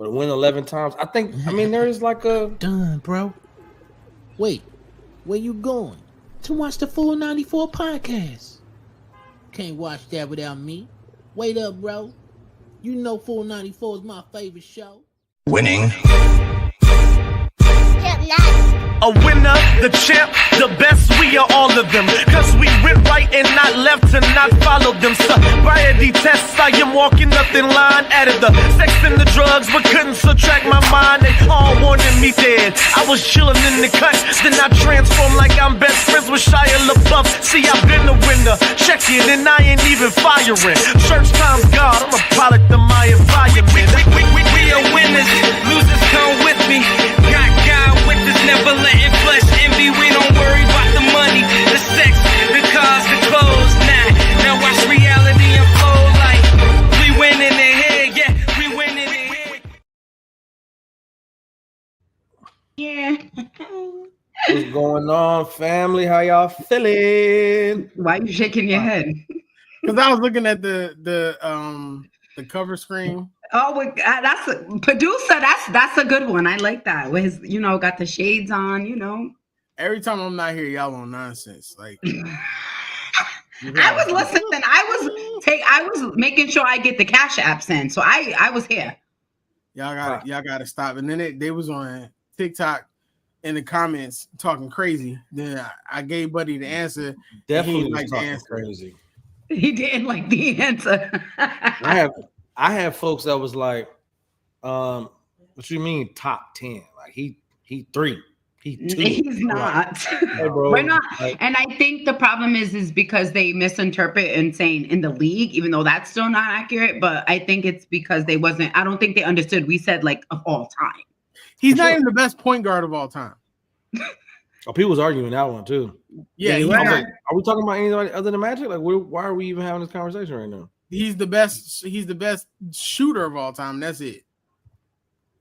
but win 11 times. I mean, there's like a done, bro. Wait, where you going? To watch the full 94 podcast. Can't watch that without me. Wait up, bro. You know full 94 is my favorite show. Winning. A winner, the champ, the best, we are all of them. Cause we went right and not left to not follow them. Sobriety tests, I am walking nothing line. Added the sex and the drugs, but couldn't subtract my mind. They all wanted me dead. I was chilling in the cut, then I transformed like I'm best friends with Shia LaBeouf. See, I've been a winner, check it, and I ain't even firing. Church time's God, I'm a product of my environment. We are winners, losers come with me. Got God with us, never letting flesh envy. We don't worry about the money, the sex, the cars, the clothes. Now watch reality unfold like we winning in here, yeah, we winning in here. Yeah. what's going on, family? How y'all feeling? Why are you shaking your head? Because I was looking at the cover screen. Oh, that's a producer. That's a good one. I like that. With his, got the shades on. Every time I'm not here, y'all on nonsense. Like I was listening. I was making sure I get the Cash App sent. So I was here. Y'all gotta stop. And then they was on TikTok in the comments talking crazy. Then I gave Buddy the answer. Definitely like the answer. Crazy. He didn't like the answer. I have folks that was like, what you mean top 10? Like he 3. He's not. Hey, bro, we're not. And I think the problem is because they misinterpret and saying in the league, even though that's still not accurate. But I think it's because I don't think they understood. We said like of all time. He's not even the best point guard of all time. Oh, people was arguing that one too. Yeah. Like, are we talking about anybody other than Magic? Like, why are we even having this conversation right now? He's the best shooter of all time. That's it.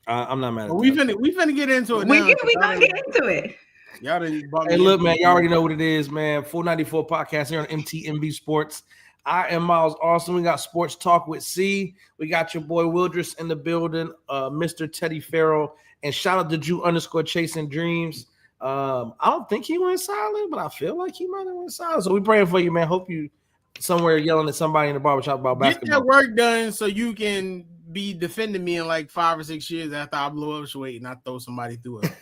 I'm not mad at that. We finna get into it. We gonna get into it. Y'all didn't bump Hey, look, man, y'all already know what it is, man. 494 podcast here on MTMB Sports. I am Miles Austin. We got Sports Talk with C. We got your boy Wildress in the building, Mr. Teddy Farrell, and shout out to Drew_Chasing Dreams. I don't think he went silent, but I feel like he might have went silent. So we praying for you, man. Hope you somewhere yelling at somebody in the barbershop about basketball. Get that work done so you can be defending me in like 5 or 6 years after I blow up weight and I throw somebody through it.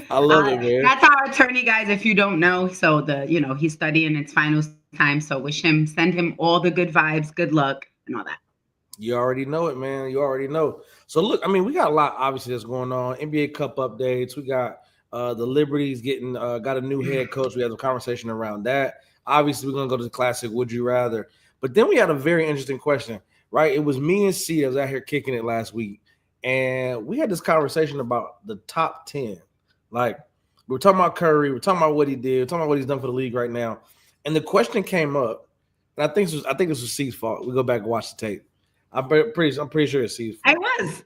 I love it, man. That's our attorney, guys, if you don't know. So he's studying, it's finals time. So send him all the good vibes, good luck, and all that. You already know it, man. You already know. So look, I mean, we got a lot obviously that's going on. NBA Cup updates. We got the Liberties getting got a new head coach. We had a conversation around that. Obviously, we're gonna go to the classic Would You Rather. But then we had a very interesting question, right? It was me and C that was out here kicking it last week, and we had this conversation about the top 10. Like, we were talking about Curry, we're talking about what he did, we're talking about what he's done for the league right now. And the question came up, and I think this was C's fault. We go back and watch the tape. I'm pretty sure it's C's fault.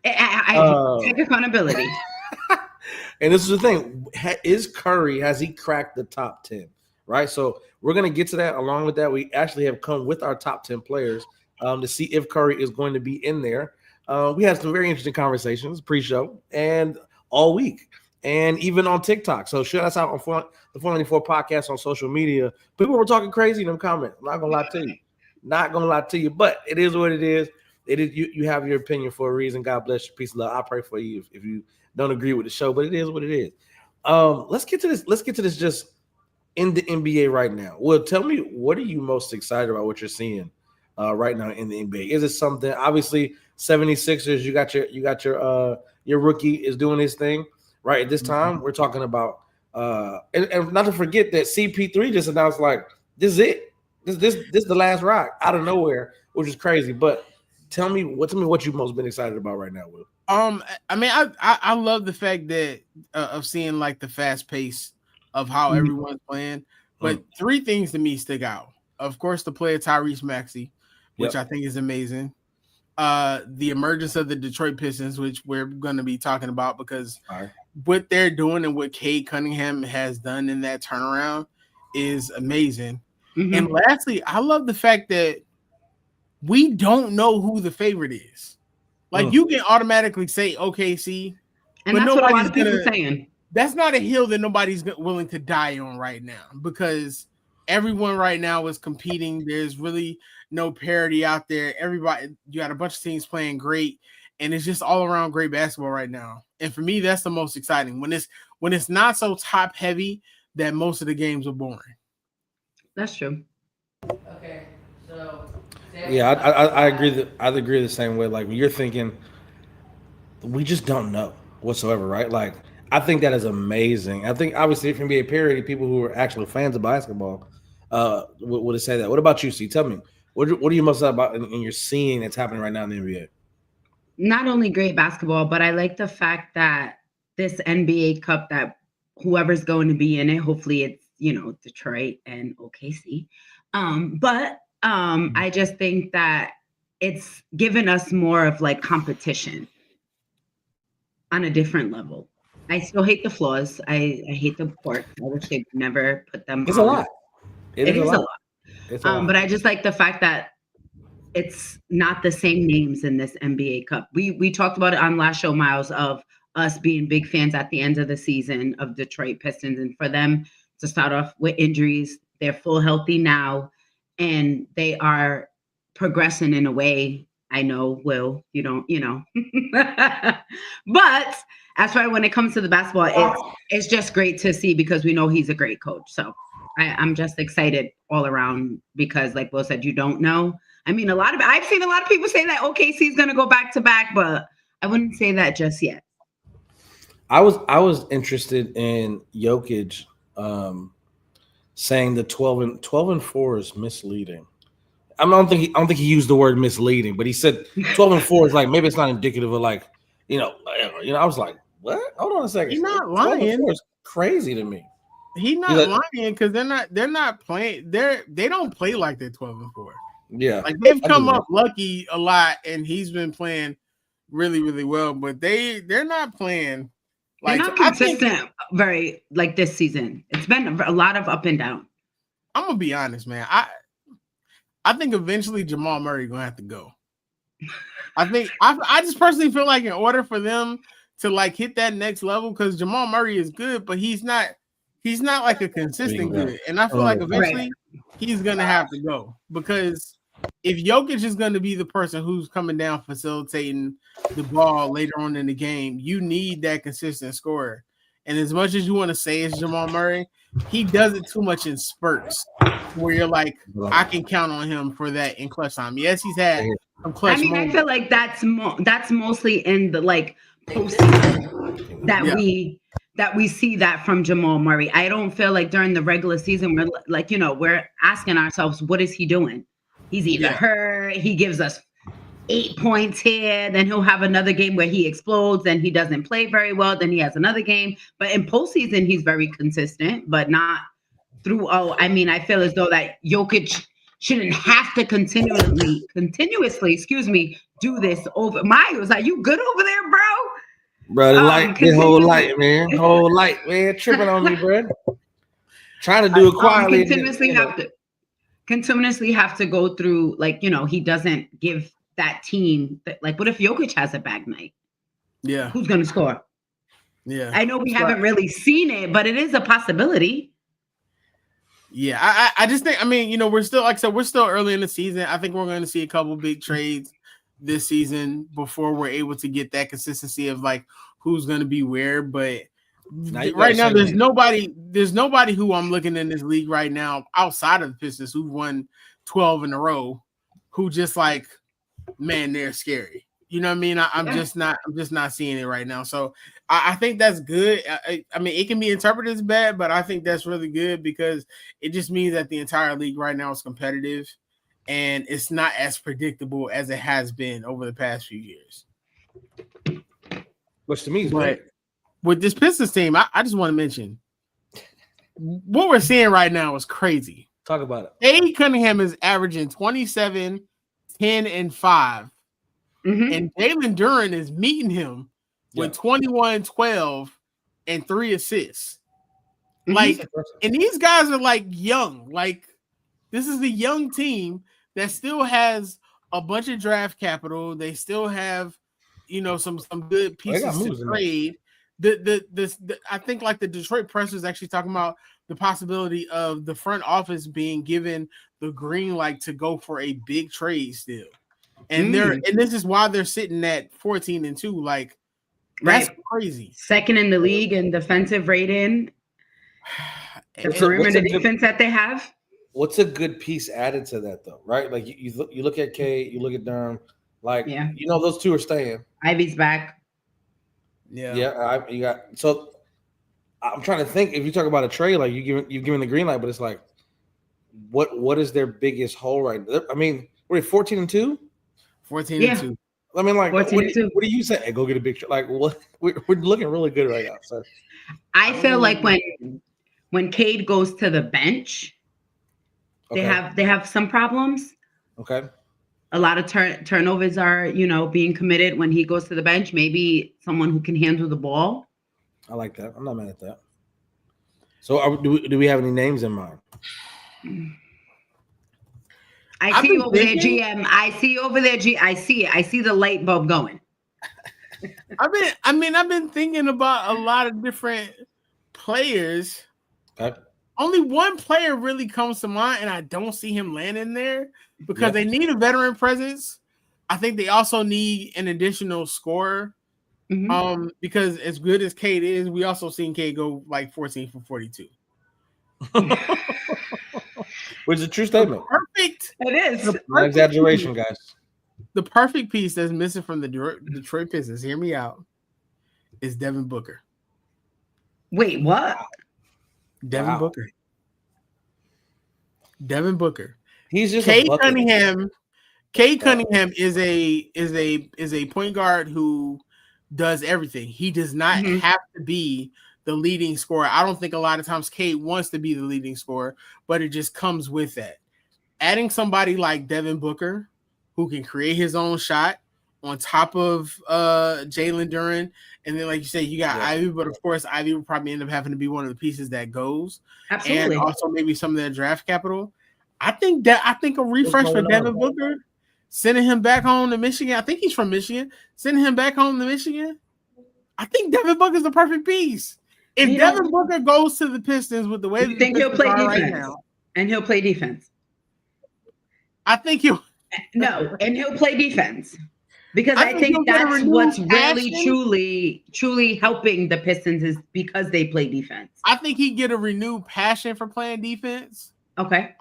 I take accountability. And this is the thing: has he cracked the top 10? Right. So we're gonna get to that. Along with that, we actually have come with our top 10 players to see if Curry is going to be in there. We had some very interesting conversations pre-show and all week, and even on TikTok. So share us out on the 494 podcast on social media. People were talking crazy in them comments. I'm not gonna lie to you. But it is what it is. It is you have your opinion for a reason. God bless you. Peace and love. I pray for you if you don't agree with the show, but it is what it is. Let's get to this just in the NBA right now. Well, tell me, what are you most excited about what you're seeing right now in the NBA? Is it something, obviously 76ers, you got your rookie is doing his thing right at this time. We're talking about and not to forget that CP3 just announced like this is it. This is the last rock out of nowhere, which is crazy. But tell me what you've most been excited about right now, Will. I mean, I love the fact that of seeing like the fast pace of how everyone's playing. But 3 things to me stick out. Of course, the play of Tyrese Maxey, which I think is amazing. The emergence of the Detroit Pistons, which we're going to be talking about because what they're doing and what Cade Cunningham has done in that turnaround is amazing. Mm-hmm. And lastly, I love the fact that we don't know who the favorite is. Like you can automatically say OKC, and but that's what a lot nobody's of people gonna. saying. That's not a hill that nobody's willing to die on right now because everyone right now is competing. There's really no parity out there. Everybody, you got a bunch of teams playing great, and it's just all around great basketball right now. And for me, that's the most exciting when it's not so top heavy that most of the games are boring. That's true. Okay, so Yeah, I agree that I agree the same way. Like you're thinking, we just don't know whatsoever, right? Like I think that is amazing. I think obviously it can be a parody. People who are actual fans of basketball would say that. What about you, C? Tell me, what are you most excited about and you're seeing that's happening right now in the NBA? Not only great basketball, but I like the fact that this NBA Cup, that whoever's going to be in it, hopefully it's, Detroit and OKC. But I just think that it's given us more of like competition on a different level. I still hate the flaws. I hate the court. I wish they never put them It's on. a lot. It is a lot. It's a lot. But I just like the fact that it's not the same names in this NBA Cup. We talked about it on last show, Miles, of us being big fans at the end of the season of Detroit Pistons, and for them to start off with injuries, they're full healthy now, and they are progressing in a way. I know, Will, you don't, but as far when it comes to the basketball, it's just great to see because we know he's a great coach. So I'm just excited all around because, like Will said, you don't know. I mean, I've seen a lot of people say that OKC is going to go back to back, but I wouldn't say that just yet. I was interested in Jokic saying the 12 and 4 is misleading. I don't think he used the word misleading, but he said 12 and 4 is like maybe it's not indicative of like I was like, what? Hold on a second. He's not lying. 12 and 4 is crazy to me. He's not lying because they're not playing. They don't play like they're 12 and 4. Yeah, like they've come up lucky a lot, and he's been playing really, really well. But they're not playing. Like, they're not consistent. Very like this season. It's been a lot of up and down. I'm gonna be honest, man. I think eventually Jamal Murray gonna have to go. I just personally feel like in order for them to like hit that next level, because Jamal Murray is good, but he's not like a consistent good. And I feel like eventually he's gonna have to go because if Jokic is going to be the person who's coming down facilitating the ball later on in the game, you need that consistent scorer. And as much as you want to say it's Jamal Murray, he does it too much in spurts where you're like, I can count on him for that in clutch time. Yes, he's had some clutch moments. I feel like that's mostly in the like postseason that we see that from Jamal Murray. I don't feel like during the regular season we're like, we're asking ourselves, what is he doing? He's either hurt, he gives us 8 points here, then he'll have another game where he explodes, then he doesn't play very well, then he has another game. But in postseason, he's very consistent, but not throughout. I mean, I feel as though that Jokic shouldn't have to continuously, do this over. Miles, are you good over there, bro? Bro, the whole light, man. Tripping on me, bro. Trying to do it quietly. Continuously have to go through, like, he doesn't give that team like, what if Jokic has a bag night? Yeah. Who's going to score? Yeah. I know we haven't really seen it, but it is a possibility. Yeah. I just think, we're still, like I said, we're still early in the season. I think we're going to see a couple big trades this season before we're able to get that consistency of like who's going to be where. But right now, there's nobody who I'm looking in this league right now outside of the Pistons who won 12 in a row, who just like, man, they're scary. You know what I mean? I'm just not seeing it right now. So I think that's good. I mean, it can be interpreted as bad, but I think that's really good because it just means that the entire league right now is competitive and it's not as predictable as it has been over the past few years. Which to me is great. With this Pistons team, I just want to mention what we're seeing right now is crazy. Talk about it. A. Cunningham is averaging 27, 10, and 5. Mm-hmm. And Jalen Duren is meeting him with 21, 12, and 3 assists. Mm-hmm. Like, and these guys are like young. Like, this is a young team that still has a bunch of draft capital. They still have, some good pieces to trade. I think like the Detroit press was actually talking about the possibility of the front office being given the green light to go for a big trade still. And this is why they're sitting at 14-2. Like, that's crazy. Second in the league in defensive rating. The perimeter defense that they have. What's a good piece added to that though, right? Like you look at Cade, you look at Durham, like those two are staying. Ivy's back. Yeah. You got. So I'm trying to think. If you talk about a trade, like you've given the green light, but it's like, what is their biggest hole right now? I mean, we're at 14-2. 14-2. I mean, like, what do you say? Hey, go get a big trade. Like, what? We're looking really good right now. So I feel like when Cade goes to the bench, they have some problems. Okay. A lot of turnovers are, being committed when he goes to the bench. Maybe someone who can handle the ball. I like that. I'm not mad at that. So do we have any names in mind? I see over there, GM. I see over there, I see it. I see the light bulb going. I've been thinking about a lot of different players. Okay. Only one player really comes to mind, and I don't see him landing there because they need a veteran presence. I think they also need an additional scorer. Mm-hmm. Because as good as Cade is, we also seen Cade go like 14 for 42. Which is a true statement. Perfect. It is. No exaggeration, guys. The perfect piece that's missing from the Detroit Pistons, hear me out, is Devin Booker. Wait, what? Devin Booker. Devin Booker. He's just Cade Cunningham. Cade Cunningham is a point guard who does everything. He does not have to be the leading scorer. I don't think a lot of times Cade wants to be the leading scorer, but it just comes with that. Adding somebody like Devin Booker, who can create his own shot on top of Jalen Duren, and then like you say, you got Ivy, but of course Ivy will probably end up having to be one of the pieces that goes. Absolutely. And also maybe some of their draft capital. I think a refresh for Devin Booker, sending him back home to Michigan. I think he's from Michigan. Sending him back home to Michigan. I think Devin Booker is the perfect piece. If Devin Booker goes to the Pistons with the way you think he'll play defense right now, and he'll play defense. I think he'll play defense because I think that's what's really truly helping the Pistons is because they play defense. I think he get a renewed passion for playing defense. Okay.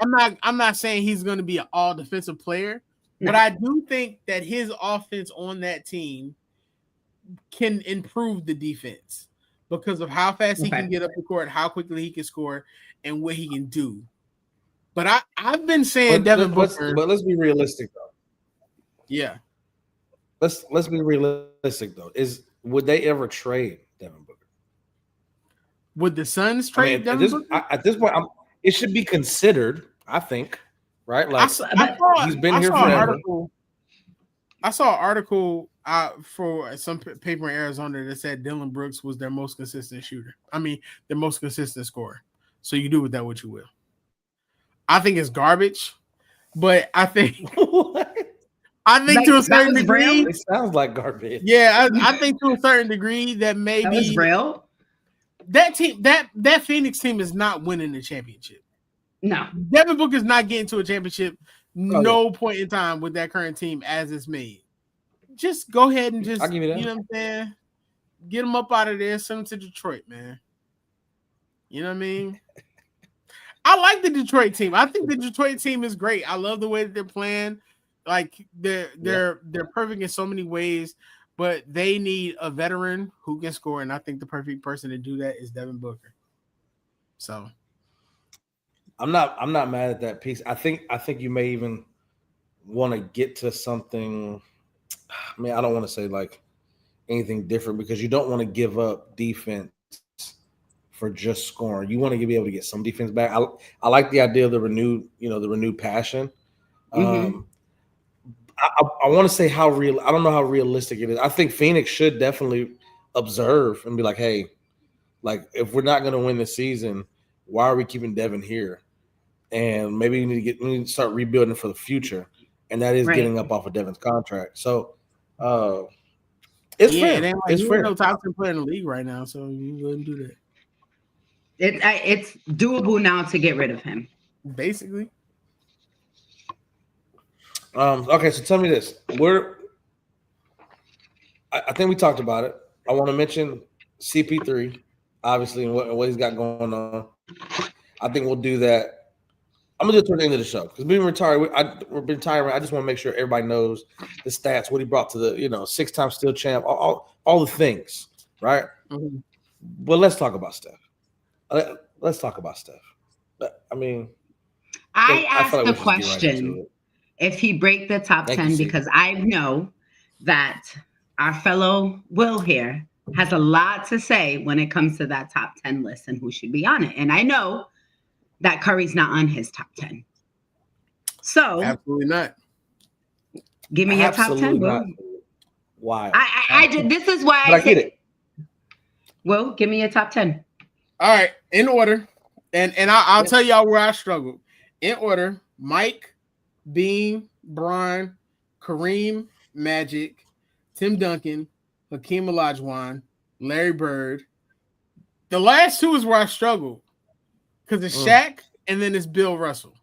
I'm not saying he's going to be an all defensive player, but I do think that his offense on that team can improve the defense because of how fast he can get up the court, how quickly he can score, and what he can do. But I've been saying Devin Booker. But let's be realistic though. Yeah. Let's be realistic though. Would they ever trade Devin Booker? Would the Suns trade Devin Booker? At this point, it should be considered, I think, right? Like he's been here forever. I saw an article for some paper in Arizona that said Dylan Brooks was their most consistent shooter. I mean, their most consistent scorer. So you do with that what you will. I think it's garbage, but I think to a certain degree, it sounds like garbage. Yeah, I think to a certain degree that maybe that was real. That team, that Phoenix team is not winning the championship. No, Devin Booker is not getting to a championship. No point in time with that current team as it's made. Just go ahead and just, you know what I'm saying? Get them up out of there, send them to Detroit, man. You know what I mean? I like the Detroit team. I think the Detroit team is great. I love the way that they're playing. Like they're perfect in so many ways, but they need a veteran who can score, and I think the perfect person to do that is Devin Booker. So I'm not mad at that piece. I think you may even want to get to something. I mean, I don't want to say like anything different because you don't want to give up defense for just scoring. You want to be able to get some defense back. I like the idea of the renewed passion. I want to say how real. I don't know how realistic it is. I think Phoenix should definitely observe and be like, hey, like if we're not going to win the season, why are we keeping Devin here? And maybe we need to start rebuilding for the future. and that is Right. getting up off of Devin's contract. So it's fair. It ain't like It's fair. no top 10 player in the league right now, so you wouldn't do that. It's doable now to get rid of him. Basically. Okay, so tell me this. I think we talked about it. I want to mention CP3, obviously, and what he's got going on. I think we'll do that. I'm gonna do it toward the end of the show because being retired, we're retiring. I just want to make sure everybody knows the stats, what he brought to the 6-time steel champ, all the things, right? Mm-hmm. But let's talk about Steph. Let's talk about Steph. I mean, I asked feel like the we should get right into question it. if he break the top Thank 10 you, Steve. because I know that our fellow Will here has a lot to say when it comes to that top 10 list and who should be on it. And I know that Curry's not on his top 10. So Absolutely not. give me your top 10, Absolutely Will. not. Why? I did. This is why But I get it. Will, give me your top 10. All right, in order. And I'll tell y'all where I struggled. In order, Mike, Bean, Brian, Kareem, Magic, Tim Duncan, Hakeem Olajuwon, Larry Bird. The last two is where I struggled because it's Shaq and then it's Bill Russell.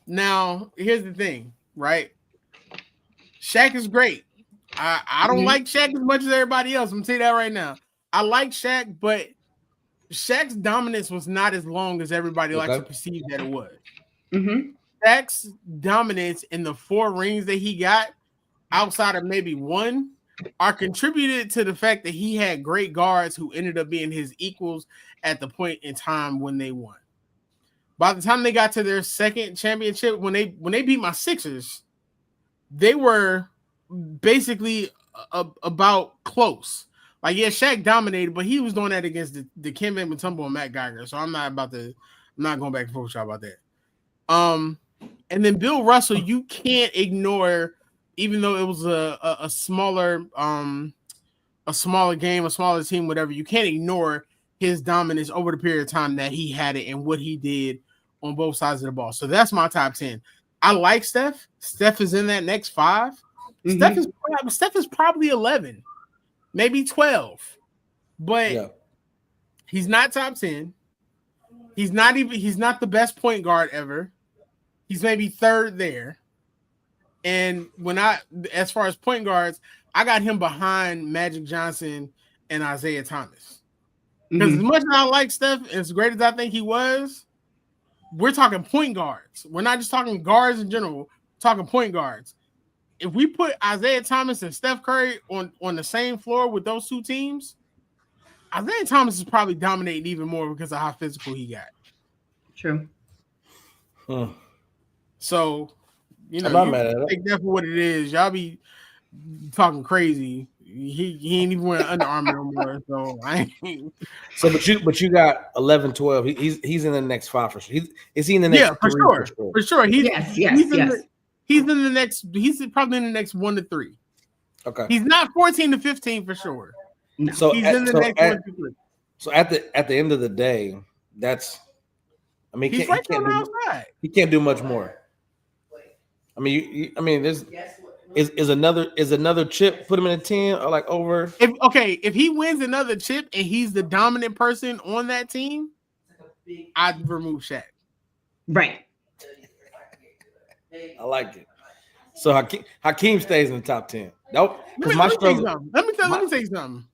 Now, here's the thing, right? Shaq is great. I don't like Shaq as much as everybody else. I'm going to say that right now. I like Shaq, but Shaq's dominance was not as long as everybody likes to perceive that it was. Mm-hmm. Shaq's dominance in the 4 rings that he got, outside of maybe one, are contributed to the fact that he had great guards who ended up being his equals at the point in time when they won. By the time they got to their second championship, when they beat my Sixers, they were basically about close. Like, yeah, Shaq dominated, but he was doing that against the Kemba Mutombo and Matt Geiger. So I'm not going back and forth with y'all about that. And then Bill Russell, you can't ignore, even though it was a smaller game, a smaller team, whatever, you can't ignore his dominance over the period of time that he had it and what he did on both sides of the ball. So that's my top 10. I like Steph. Steph is in that next 5. Mm-hmm. Steph is probably 11, maybe 12, but he's not top 10. He's not the best point guard ever. He's maybe 3rd there. And as far as point guards, I got him behind Magic Johnson and Isaiah Thomas. Because as much as I like Steph, as great as I think he was, we're talking point guards. We're not just talking guards in general. We're talking point guards. If we put Isaiah Thomas and Steph Curry on the same floor with those two teams, Isaiah Thomas is probably dominating even more because of how physical he got. True. So, you I'm not mad you at take that for what it is. Y'all be talking crazy. He ain't even wearing Under Armour no more. So I ain't. So, but you got 11, 12. He's in the next 5 for sure. Is he in the next? For 3 sure. For sure. Yes. He's in the next. He's probably in the next 1 to 3. Okay. He's not 14 to 15 for sure. No. So he's in the next 1 to 3. So at the end of the day, that's. I mean, he's right on the outside. He can't do much more. I mean, there's is another chip put him in a 10 or like over. If he wins another chip and he's the dominant person on that team, I'd remove Shaq. Right. I like it. So Hakeem stays in the top 10. Nope. Let me tell you something.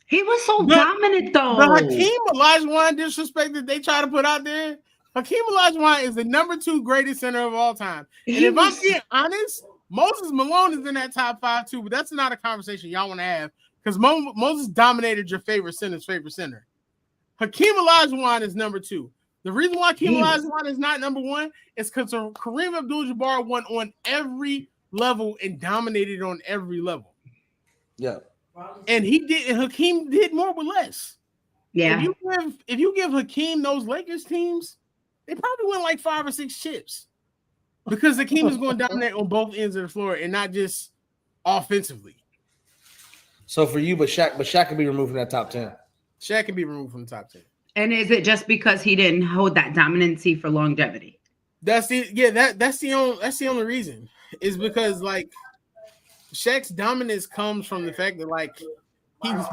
He was so dominant though. The Hakeem Olajuwon disrespect that they try to put out there. Hakeem Olajuwon is the number 2 greatest center of all time. And if I'm being honest, Moses Malone is in that top 5 too, but that's not a conversation y'all want to have because Moses dominated your favorite center's favorite center. Hakeem Olajuwon is number 2. The reason why Hakeem Olajuwon is not number 1 is because Kareem Abdul-Jabbar won on every level and dominated on every level. Yeah. And Hakeem did more with less. Yeah. If you give Hakeem those Lakers teams, they probably win like 5 or 6 chips because Hakeem is going to dominate on both ends of the floor and not just offensively. So for you, but Shaq can be removed from that top 10. Shaq can be removed from the top 10. And is it just because he didn't hold that dominancy for longevity? That's the only reason. Is because like Shaq's dominance comes from the fact that like he was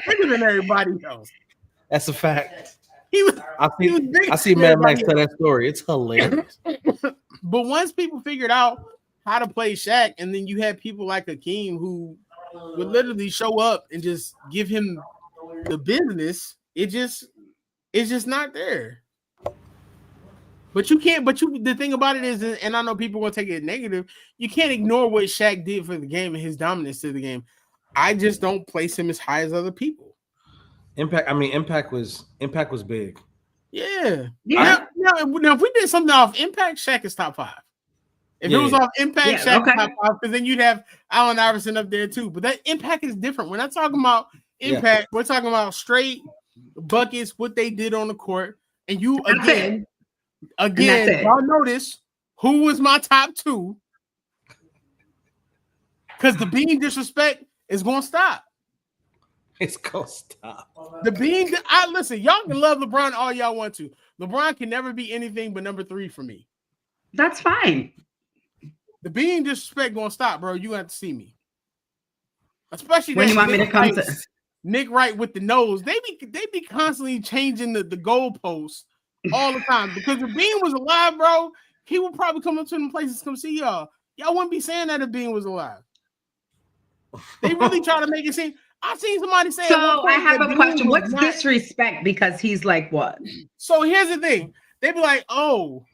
bigger than everybody else. That's a fact. He was I see Mad Max tell that story. It's hilarious. But once people figured out how to play Shaq, and then you had people like Hakeem who would literally show up and just give him the business, it's just not there. But you can't. The thing about it is, and I know people will take it negative. You can't ignore what Shaq did for the game and his dominance to the game. I just don't place him as high as other people. Impact was big. Yeah. Now, if we did something off Impact, Shaq is top 5. If it was off Impact, Shaq is top 5, because then you'd have Allen Iverson up there too. But that Impact is different. We're not talking about Impact. We're talking about straight buckets, what they did on the court, and you again. Y'all notice who was my top 2, because the being disrespect is gonna stop. It's gonna stop. Listen, y'all can love LeBron all y'all want to. LeBron can never be anything but number 3 for me. That's fine. The being disrespect gonna stop, bro. You have to see me, especially when you want me to come to Nick Wright with the nose. They be constantly changing the goalposts all the time, because if Bean was alive, bro, he would probably come up to them places to come see y'all. Y'all wouldn't be saying that if Bean was alive. They really try to make it seem. I've seen somebody say. So I have a question. What's disrespect? Because he's like what? So here's the thing. They be like, "Oh,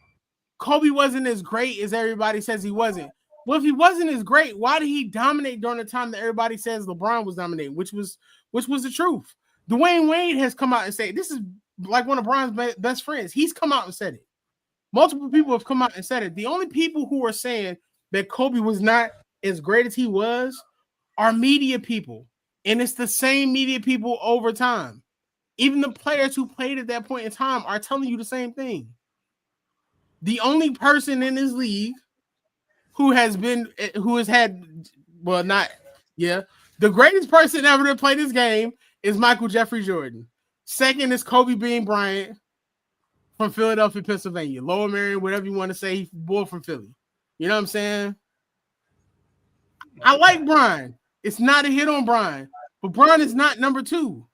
Kobe wasn't as great as everybody says he wasn't." Well, if he wasn't as great, why did he dominate during the time that everybody says LeBron was dominating? Which was the truth. Dwayne Wade has come out and said this is like one of Bron's best friends. He's come out and said it. Multiple people have come out and said it. The only people who are saying that Kobe was not as great as he was are media people. And it's the same media people over time. Even the players who played at that point in time are telling you the same thing. The only person in this league the greatest person ever to play this game is Michael Jeffrey Jordan. Second is Kobe Bean Bryant from Philadelphia, Pennsylvania. Lower Merion, whatever you want to say, he's born from Philly. You know what I'm saying? I like Brian. It's not a hit on Brian, but Brian is not number 2.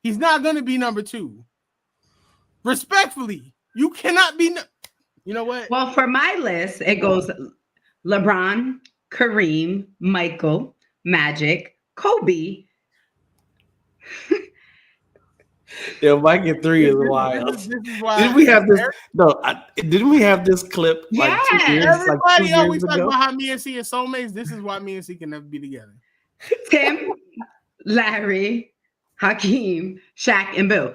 He's not going to be number 2. Respectfully, you cannot be. You know what? Well, for my list, it goes LeBron, Kareem, Michael, Magic, Kobe. Yeah, Mike at 3 is wild. Didn't we have this? No, didn't we have this clip? Like 2 years, everybody always talk about how me and C are soulmates. This is why me and C can never be together. Tim, Larry, Hakeem, Shaq, and Bill.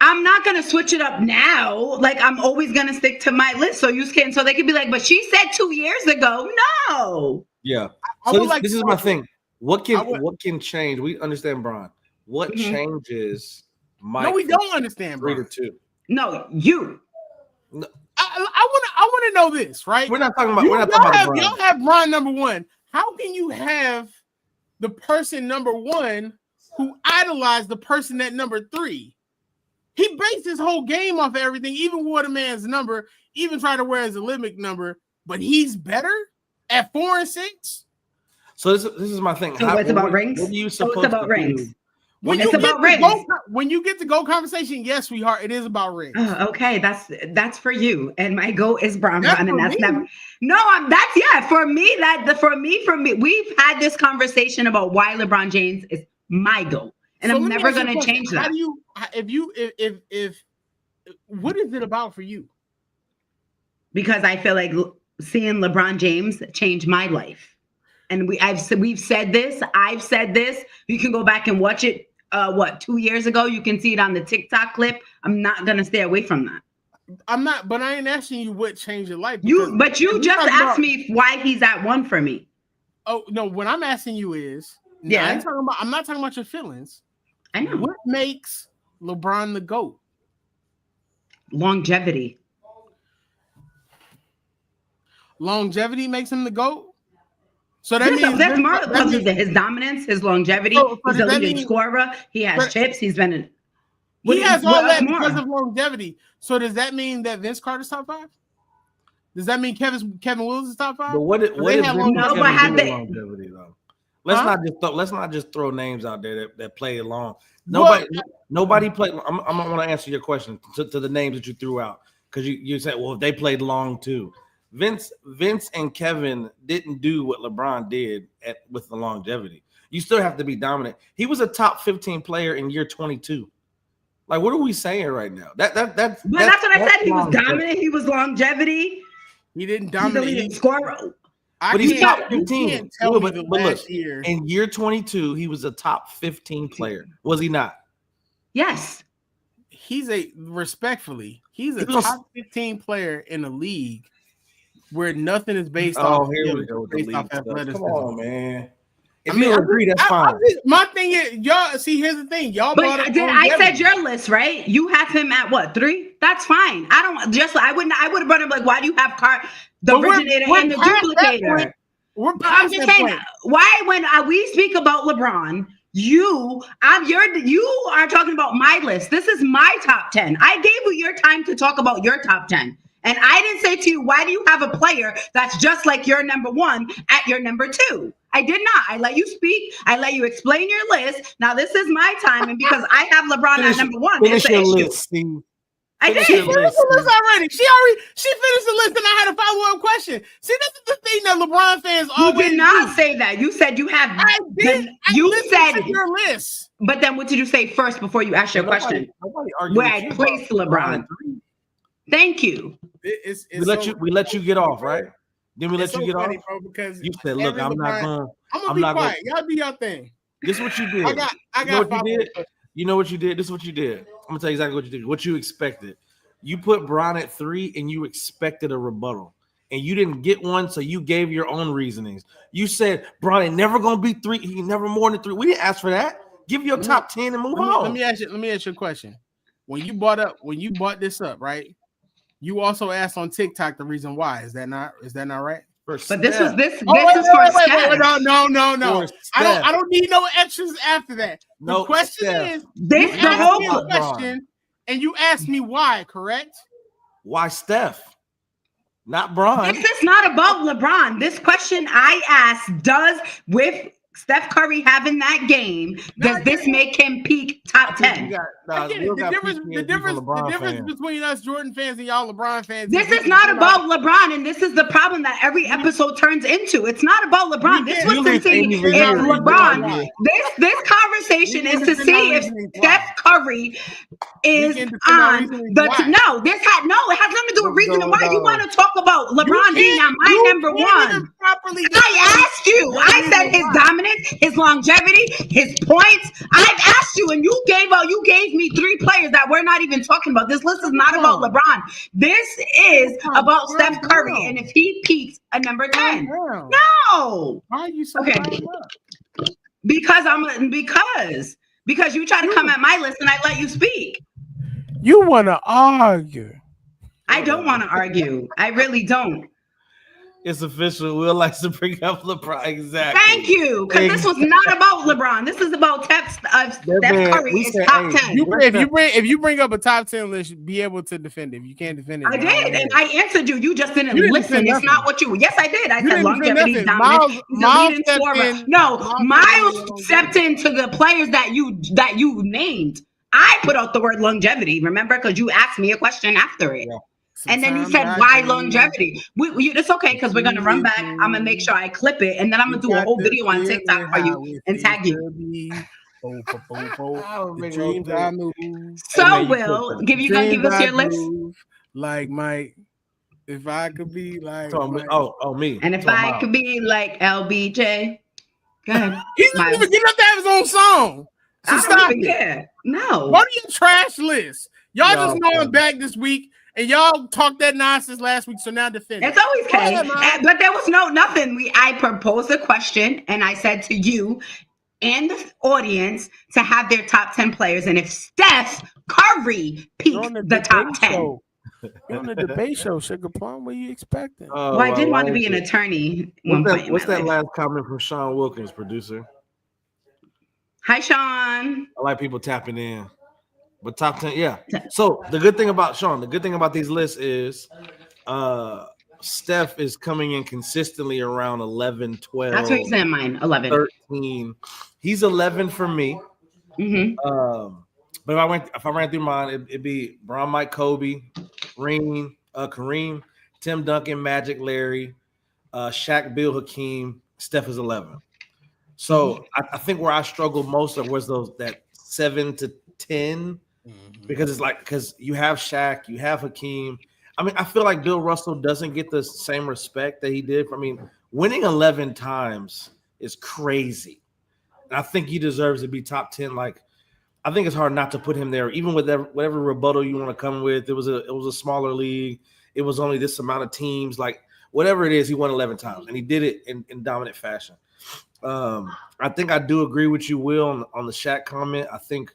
I'm not gonna switch it up now. Like I'm always gonna stick to my list, so you can. So they could be like, "But she said 2 years ago." No. Yeah. So this is my thing. What can change? We understand, Bron. What changes? No, we don't understand, bro. 3-2. No, you. No. I want to know this, right? We're not talking about. We're not talking about Bron. Y'all have Bron number 1. How can you have the person number 1 who idolized the person at number 3? He based his whole game off of everything, even wore the man's number, even tried to wear his Olympic number, but he's better at 4 and 6. So this is my thing. So it's about rings. What are you supposed to do? When you get to go conversation, yes, sweetheart, it is about rings. Okay, that's for you, and my goal is Bron, and that's never. No, for me. We've had this conversation about why LeBron James is my goal, and so I'm never going to change that. If what is it about for you? Because I feel like seeing LeBron James change my life. And we've said this. I've said this. You can go back and watch it. 2 years ago? You can see it on the TikTok clip. I'm not gonna stay away from that. I'm not, but I ain't asking you what changed your life. You just asked me why he's at 1 for me. Oh no, what I'm asking you is, I'm not talking about your feelings. I know. What makes LeBron the GOAT? Longevity. Longevity makes him the GOAT. So that means that's more because of his dominance, his longevity. He's a leading scorer. He has chips. He's been in. He has all that because of longevity. So does that mean that Vince Carter's top 5? Does that mean Kevin Willis is top 5? But what if They had long- No, Kevin but have do they- longevity though? Let's not just throw names out there that play long. What? Nobody played. I'm want to answer your question to the names that you threw out because you said, well, if they played long too. Vince and Kevin didn't do what LeBron did with the longevity. You still have to be dominant. He was a top 15 player in year 22. Like, what are we saying right now? That's But that's what I said. He was dominant. He was longevity. He didn't He's the dominate. leading scorer. But he's top You 15. can't tell me the last year. In year 22, he was a top 15 player. Was he not? Yes. He's a He was- top 15 player in the league where nothing is based Oh, off. here we go with the based league off stuff. athleticism. Come on, man. If I mean, you agree, that's fine. My thing is, y'all see. Here's the thing, y'all. brought But up I said longevity. your list, right? You have him at what, 3? That's fine. I would have brought him like, why do you have the But we're originator and the past that duplicator? point. We're I'm past just that saying, point. why when we speak about LeBron, you are talking about my list. This is my top 10. I gave you your time to talk about your top 10. And I didn't say to you, why do you have a player that's just like your number 1 at your number 2? I did not. I let you speak. I let you explain your list. Now this is my time. And because I have LeBron at number 1, it's Finish an your issue. list, Steve. I Finish did. your She finished list, the list Steve. already. She finished the list, and I had a follow-up question. See, this is the thing that LeBron fans You always did not do. say that. You said you have. I did. You listened said. to your list. But then what did you say first before you asked your question? Nobody argued Where with I you placed about LeBron. 3. Thank you. It's We let you get off, right? Then we let you get off. bro, because You said, "Look, I'm not going." I'm gonna I'm be not quiet. Y'all do your thing. This is what you did. I got You know what you follow-up did? questions. You know what you did? This is what you did. I'm gonna tell you exactly what you did. What you expected. You put Bron at 3, and you expected a rebuttal, and you didn't get one, so you gave your own reasonings. You said Bron ain't never gonna be 3. He never more than 3. We didn't ask for that. Give your top 10 and move on. Let me ask you a question. When you brought this up, right? You also asked on TikTok the reason why. Is that not right? But this is for Wait, Steph. no. For I don't need no extras after that. The No, question Steph. is, This you the asked whole me a question, and you asked me why, correct? Why Steph? Not Bron. This is not about LeBron. This question I asked does with Steph Curry having that game, does this make him peak top 10? I get it. The difference between us Jordan fans and y'all LeBron fans. This is not about LeBron, and this is the problem that every episode turns into. It's not about LeBron. This was to see if LeBron. This conversation is to see if Steph Curry is on the. It has nothing to do with reasoning why you want to talk about LeBron being on my number 1. I asked you. I said his dominance, his longevity, his points. I've asked you, and you gave me 3 players that we're not even talking about. This list is not about LeBron. This is about Steph Curry, and if he peaks at number 10. No. Why are you so fired up? Because you try to come at my list and I let you speak. You want to argue. I don't want to argue. I really don't. It's official. Will likes to bring up LeBron. Exactly. Thank you. Because this was not about LeBron. This is about Steph Curry is top 10. If you bring up a top 10 list, be able to defend it. If you can't defend it, I did, and I answered you. You just didn't listen. It's not what you. Yes, I did. I said longevity dominant. He's a leading scorer. No, Miles stepped into the players that you named. I put out the word longevity. Remember, because you asked me a question after it. Yeah. And then you said, why longevity? It's okay because we're going to run back. I'm going to make sure I clip it. And then I'm going to do a whole video on TikTok for you and tag you. So, Will, you going to give us your list? Like Mike, if I could be like. Me. And if I could be like LBJ. Go ahead. He didn't even get up to have his own song. So I don't even care. No. What are your trash lists? Y'all just know I'm back this week. And y'all talked that nonsense last week, so now defend it. It's always okay. But there was nothing. I proposed a question, and I said to you and the audience to have their top 10 players. And if Steph Curry peaks the top 10. You're on the debate show, Sugar Plum. What are you expecting? Well, I did want to be an attorney. What's that last comment from Sean Wilkins, producer? Hi, Sean. I like people tapping in. But top 10, yeah. So the good thing about Sean, the good thing about these lists is Steph is coming in consistently around 11, 12. That's what you're saying. Mine 11, 13. He's 11 for me. But if I ran through mine, it'd be Bron, Mike, Kobe, Kareem, Tim Duncan, Magic, Larry, Shaq, Bill, Hakeem. Steph is 11. So I think where I struggled most of was that 7 to 10, because it's like, because you have Shaq, you have Hakeem. I mean, I feel like Bill Russell doesn't get the same respect that he did. I mean, winning 11 times is crazy. And I think he deserves to be top 10. Like, I think it's hard not to put him there, even with whatever rebuttal you want to come with. It was a smaller league. It was only this amount of teams. Like, whatever it is, he won 11 times, and he did it in dominant fashion. I think I do agree with you, Will, on the Shaq comment. I think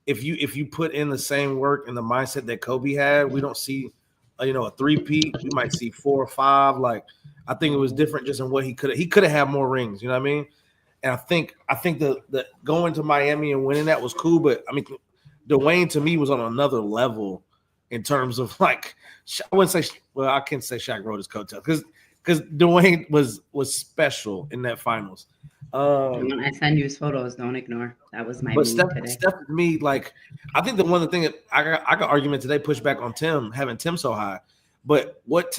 if you put in the same work and the mindset that Kobe had, we don't see a three-peat. We might see 4 or 5. Like, I think it was different just in what he could have had more rings. You know what I mean? And I think the going to Miami and winning that was cool, but I mean, Dwayne to me was on another level in terms of, like, I wouldn't say, well, I can't say Shaq rode his coattails because Dwayne was special in that finals. When I send you photos, don't ignore. That was my but mood today. Steph to me, like, I think the thing that I got argument today, push back on Tim, having Tim so high. But I have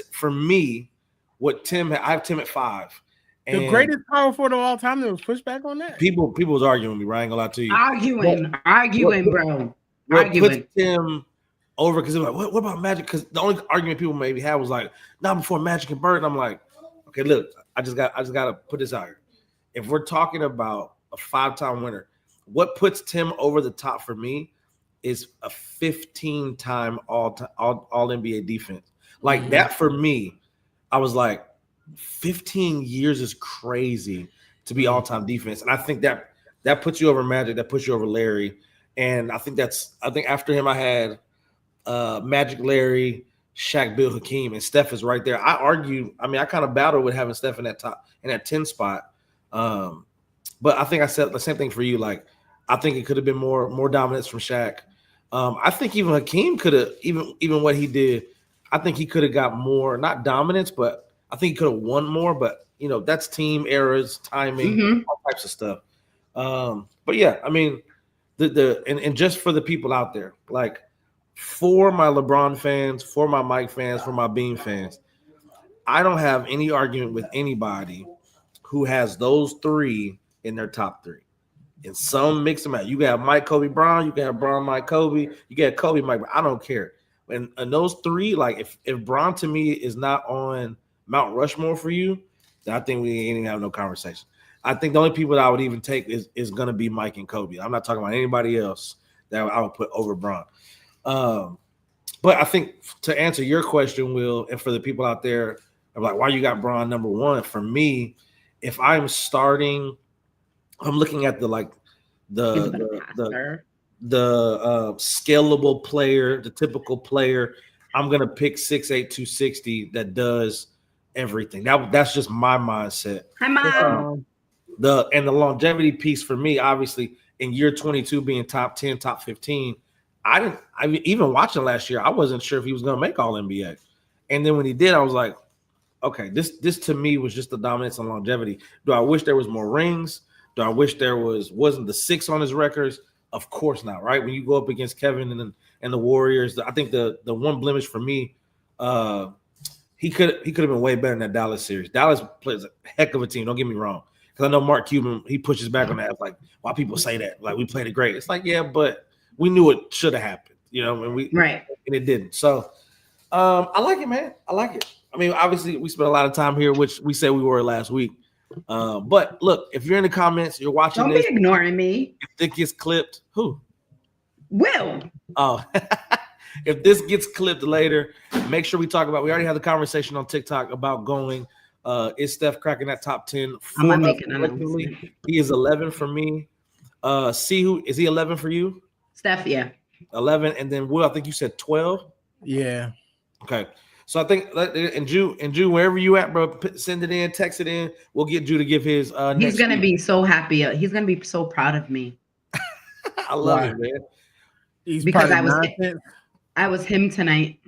Tim at 5. The greatest power forward of all time, there was pushback on that. People was arguing with me, right? I ain't gonna lie to you. Arguing, bro. What puts Tim over? Because they're like, what about Magic? Because the only argument people maybe had was like, not before Magic and Bird. And I'm like, okay, look, I just got to put this out here. If we're talking about a 5-time winner, what puts Tim over the top for me is a 15-time all NBA defense. Like that for me, I was like, 15 years is crazy to be all-time defense. And I think that puts you over Magic, that puts you over Larry. And I think after him I had Magic, Larry, Shaq, Bill, Hakeem, and Steph is right there. I kind of battled with having Steph in that 10 spot. But I think I said the same thing for you. Like, I think it could have been more dominance from Shaq. I think even Hakeem could have, even what he did, I think he could have got more, not dominance, but I think he could have won more. But that's team errors, timing, all types of stuff. But yeah, I mean, and just for the people out there, like, for my LeBron fans, for my Mike fans, for my Bean fans, I don't have any argument with anybody who has those 3 in their top 3. And some mix them out. You got Mike, Kobe, Bron. You got Bron, Mike, Kobe. You got Kobe, Mike. I don't care. And those 3, like, if Bron to me is not on Mount Rushmore for you, then I think we ain't even have no conversation. I think the only people that I would even take is going to be Mike and Kobe. I'm not talking about anybody else that I would put over Bron. But I think to answer your question, Will, and for the people out there, I'm like, why you got Bron number 1? For me, if I'm starting, I'm looking at the scalable player, the typical player. I'm gonna pick 6'8", 260 that does everything. That's just my mindset. Hi, Mom. The longevity piece for me, obviously, in year 22 being top 10, top 15. Even watching last year, I wasn't sure if he was gonna make All NBA. And then when he did, I was like, okay, this to me was just the dominance and longevity. Do I wish there was more rings? Do I wish there wasn't the 6 on his records? Of course not, right? When you go up against Kevin and the Warriors, I think the one blemish for me, he could have been way better in that Dallas series. Dallas plays a heck of a team. Don't get me wrong, because I know Mark Cuban, he pushes back on that. Like, why people say that? Like, we played it great. It's like, yeah, but we knew it should have happened, and it didn't. So I like it, man. I like it. I mean, obviously, we spent a lot of time here, which we said we were last week. But look, if you're in the comments, you're watching Don't this. Be ignoring me. If this gets clipped, who? Will. Oh, if this gets clipped later, make sure we talk about. We already had the conversation on TikTok about going. Is Steph cracking that top 10? I'm not making an announcement. He is 11 for me. See who is he 11 for you? Steph, yeah. 11, and then Will, I think you said 12. Yeah. Okay. So I think, and Jew, wherever you at, bro, send it in, text it in. We'll get Jew to give his. He's gonna be so happy. He's gonna be so proud of me. I love it, man. He's because I was him tonight.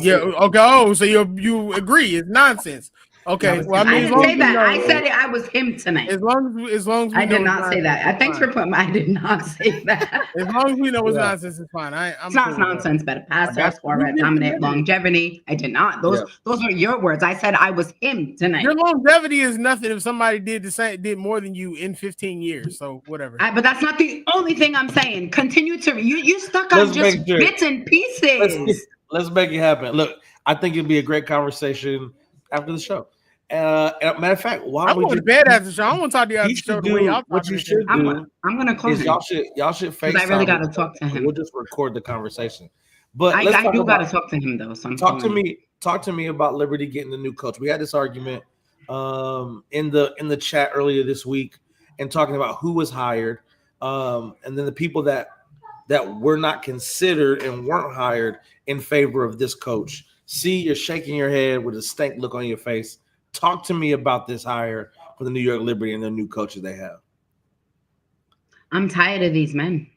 Yeah. Okay. Oh, so you agree? It's nonsense. Okay. Well, I mean, didn't say that. I said it. I was him tonight. As long as we I know did not say that. Thanks for putting. I did not say that. As long as we know it's nonsense, it's fine. It's not nonsense. Better pass, score, dominant, longevity. I did not. Those were your words. I said I was him tonight. Your longevity is nothing if somebody did more than you in 15 years. So whatever. But that's not the only thing I'm saying. Continue to you stuck on just bits and pieces. Let's make it happen. Look, I think it'd be a great conversation after the show. Matter of fact, why I'm going to bed after the show. I don't want to talk to you after the show. The way y'all what you should do. I'm going to call him. Y'all should FaceTime. I really got to talk to him. We'll just record the conversation. But I do got to talk to him though. So talk to me about Liberty getting the new coach. We had this argument in the chat earlier this week and talking about who was hired, and then the people that were not considered and weren't hired in favor of this coach. See, you're shaking your head with a stank look on your face. Talk to me about this hire for the New York Liberty and the new coaches they have. I'm tired of these men.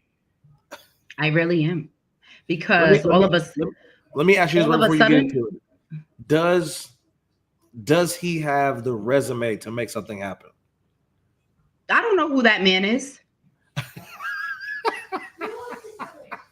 I really am. Because all of us. Let me ask you this before you get into it. Does he have the resume to make something happen? I don't know who that man is.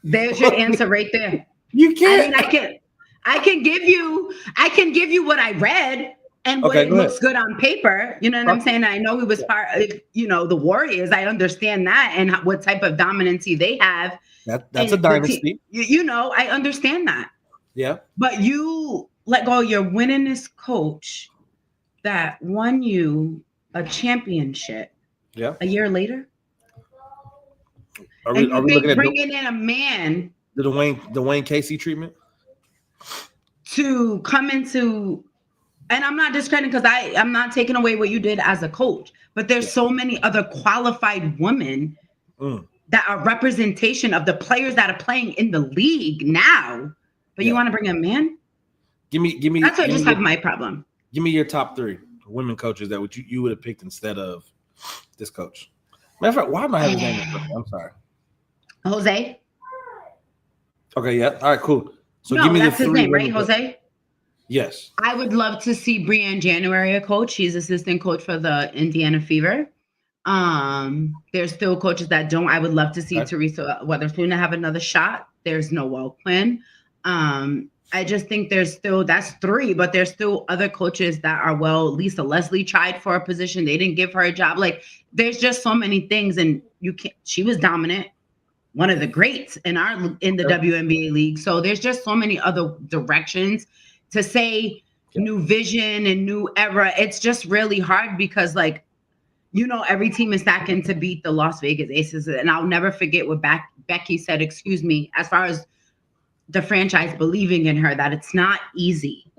There's your answer right there. You can't. I mean, I can give you what I read and what it looks good on paper. You know what I'm saying? I know he was part of, the Warriors. I understand that and what type of dominancy they have. That's a dynasty. I understand that. Yeah. But you let go your winningest coach that won you a championship. Yeah. A year later. Are we looking at bringing in a man? The Dwayne Casey treatment? To come into, and I'm not discrediting because I'm not taking away what you did as a coach, but there's so many other qualified women that are representation of the players that are playing in the league now. But you want to bring a man? Give me. That's what I just have my problem. Give me your top 3 women coaches that you would have picked instead of this coach. Matter of fact, why am I having his name? I'm sorry. Jose. Okay, yeah. All right, cool. So no, give me that's the 3 his name, right, Jose? Yes. I would love to see Brianne January a coach. She's assistant coach for the Indiana Fever. There's still coaches that don't. I would love to see Teresa Weatherspoon have another shot. There's Noelle Quinn. I just think that's 3, but there's still other coaches that are Lisa Leslie tried for a position. They didn't give her a job. Like there's just so many things, and she was dominant. One of the greats in the WNBA league. So there's just so many other directions to say new vision and new era. It's just really hard because every team is stacking to beat the Las Vegas Aces. And I'll never forget what Becky said, as far as the franchise believing in her, that it's not easy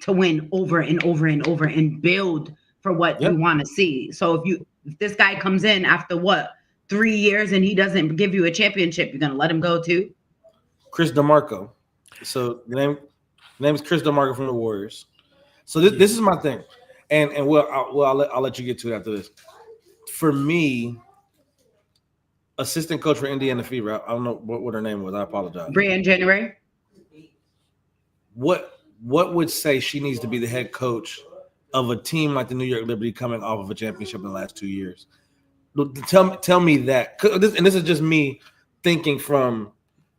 to win over and over and over and build for what you want to see. So if this guy comes in after 3 years and he doesn't give you a championship, you're gonna let him go too? Chris DeMarco. So the name is Chris DeMarco from the Warriors. So this is my thing, and I'll let you get to it after this. For me, assistant coach for Indiana Fever. I don't know what her name was. I apologize. Brianne January. What would say she needs to be the head coach of a team like the New York Liberty coming off of a championship in the last 2 years? Tell me that, and this is just me thinking from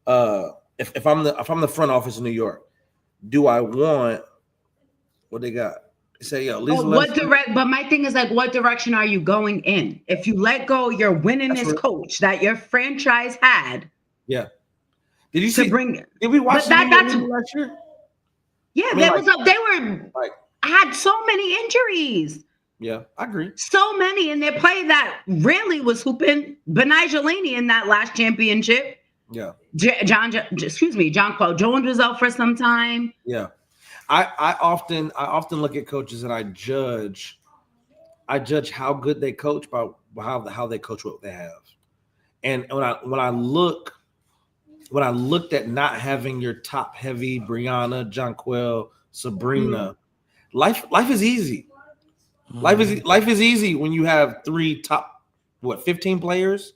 if I'm the front office in New York, do I want what they got? They say, but my thing is what direction are you going in? If you let go your winningest coach that your franchise had, did you see? Did we watch that last year? Yeah, had so many injuries. Yeah, I agree. So many in their play that really was hooping. Benai Laney in that last championship. Yeah. John Quell Jones was out for some time. Yeah. I often look at coaches and I judge how good they coach by how they coach what they have. And when I looked at not having your top heavy Brianna, Jonquel, Sabrina, life is easy. Life is easy when you have 3 top 15 players,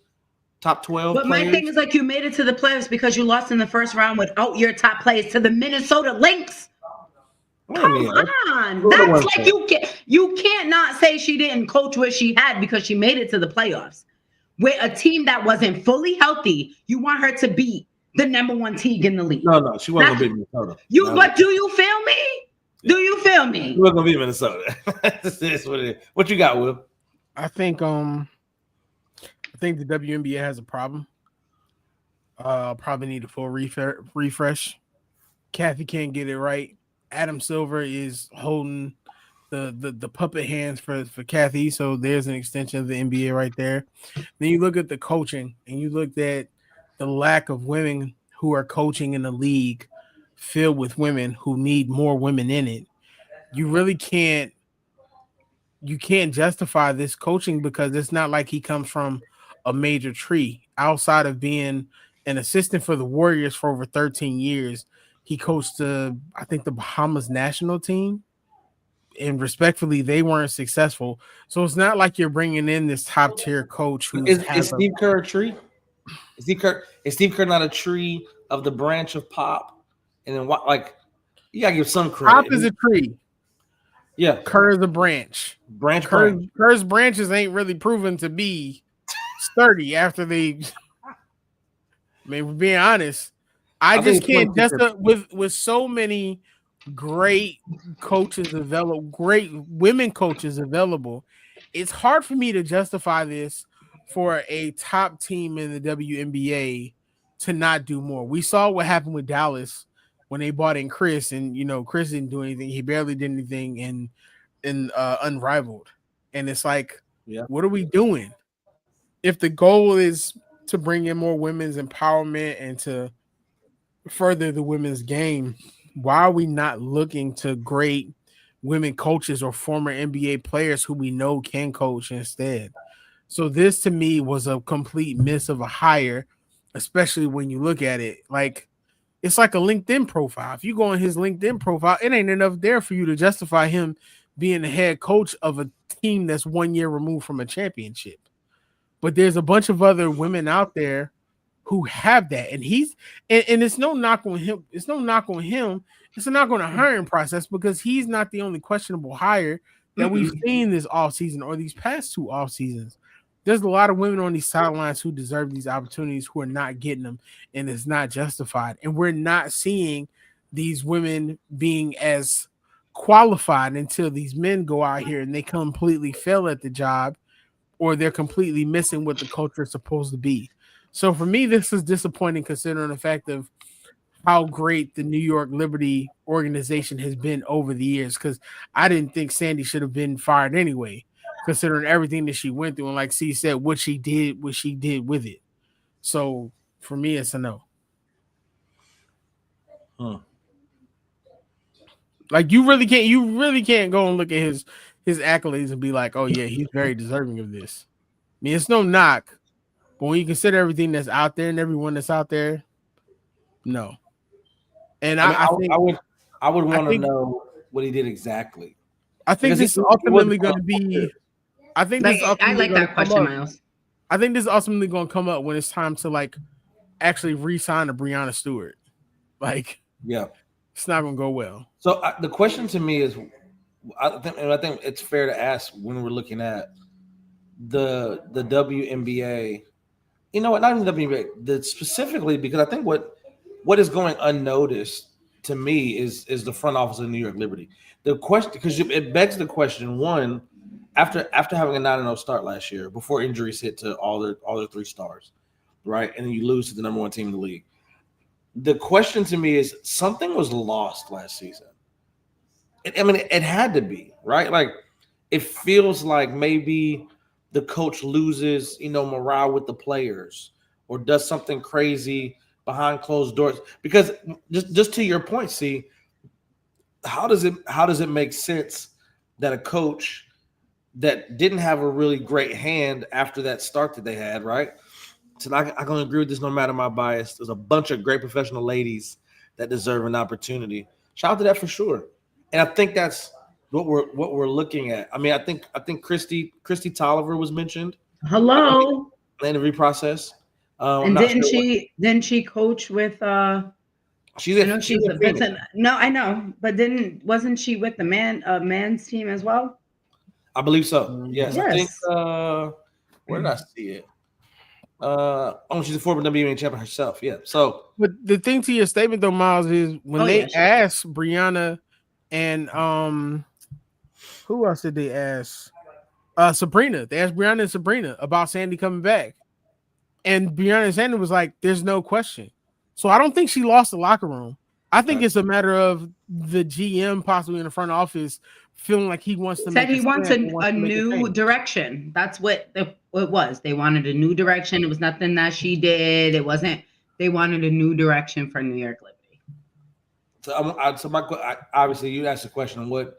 top 12 But players. my thing is, like, you made it to the playoffs because you lost in the first round without your top players to the Minnesota Lynx. Come on, that's like you can't not say she didn't coach what she had because she made it to the playoffs with a team that wasn't fully healthy. You want her to beat the number one team in the league. No, she wasn't gonna beat Minnesota. But do you feel me? Yeah. Do you feel me? She wasn't gonna beat Minnesota. That's what it is. What you got, Will? I think the WNBA has a problem. Probably need a full refresh. Kathy can't get it right. Adam Silver is holding the puppet hands for Kathy, so there's an extension of the NBA right there. Then you look at the coaching, and you look at the lack of women who are coaching in the league filled with women who need more women in it. You really can't justify this coaching because it's not like he comes from a major tree. Outside of being an assistant for the Warriors for over 13 years, he coached I think the Bahamas national team, and respectfully, they weren't successful. So it's not like you're bringing in this top tier coach who is Steve Kerr a tree? Is Steve Kerr not a tree of the branch of Pop? And then what? Like, you gotta give some credit. Pop is a tree. Yeah, Kerr is a branch. Kerr's branches ain't really proven to be sturdy after they. I mean, we're being honest. I just can't with so many great coaches available, great women coaches available. It's hard for me to justify this for a top team in the WNBA to not do more. We saw what happened with Dallas when they brought in Chris, and Chris didn't do anything. He barely did anything in Unrivaled. And it's like, what are we doing? If the goal is to bring in more women's empowerment and to further the women's game, why are we not looking to great women coaches or former NBA players who we know can coach instead? So this to me was a complete miss of a hire, especially when you look at it. Like, it's like a LinkedIn profile. If you go on his LinkedIn profile, it ain't enough there for you to justify him being the head coach of a team that's 1 year removed from a championship. But there's a bunch of other women out there who have that, and it's no knock on him. It's no knock on him. It's a knock on the hiring process because he's not the only questionable hire that we've seen this offseason or these past two off seasons. There's a lot of women on these sidelines who deserve these opportunities who are not getting them, and it's not justified. And we're not seeing these women being as qualified until these men go out here and they completely fail at the job, or they're completely missing what the culture is supposed to be. So for me, this is disappointing considering the fact of how great the New York Liberty organization has been over the years, because I didn't think Sandy should have been fired anyway, considering everything that she went through. And like C said, what she did with it. So for me, it's a no. Like you really can't go and look at his accolades and be like, oh yeah, he's very deserving of this. I mean, it's no knock, but when you consider everything that's out there and everyone that's out there, no. And I would want to know what he did exactly. I think this is ultimately going to be. I think this. I like that question, Miles. I think this is ultimately going to come up when it's time to like actually re-sign a Breonna Stewart. Like, yeah, it's not going to go well. So the question to me is, I think it's fair to ask when we're looking at the WNBA. You know what? Not even the WNBA. Specifically because I think what is going unnoticed to me is the front office of New York Liberty. The question, because it begs the question: one, after having a 9-0 start last year, before injuries hit to all their 3 stars, right, and then you lose to the number 1 team in the league. The question to me is something was lost last season. It had to be, right? Like, it feels like maybe the coach loses, morale with the players, or does something crazy behind closed doors. Because just to your point, see, how does it make sense that a coach that didn't have a really great hand after that start that they had, right? So I can agree with this no matter my bias. There's a bunch of great professional ladies that deserve an opportunity. Shout out to that for sure. And I think that's what we're looking at. I mean, I think Christy Tolliver was mentioned. Hello. In the interview process. And didn't she coach with She's I know she was a Vincent. No, I know, but wasn't she with the man's team as well? I believe so. Yes. I think where did I see it? She's a former WNBA champion herself. Yeah. So, but the thing to your statement though, Miles, is when they asked Brianna and who else did they ask? Sabrina. They asked Brianna and Sabrina about Sandy coming back, and Brianna and Sandy was like, "There's no question." So I don't think she lost the locker room. I think it's a matter of the GM possibly in the front office feeling like he wants to said he wants a new direction. That's what it was. They wanted a new direction. It was nothing that she did. It wasn't. They wanted a new direction for New York Liberty. So, obviously you asked the question: what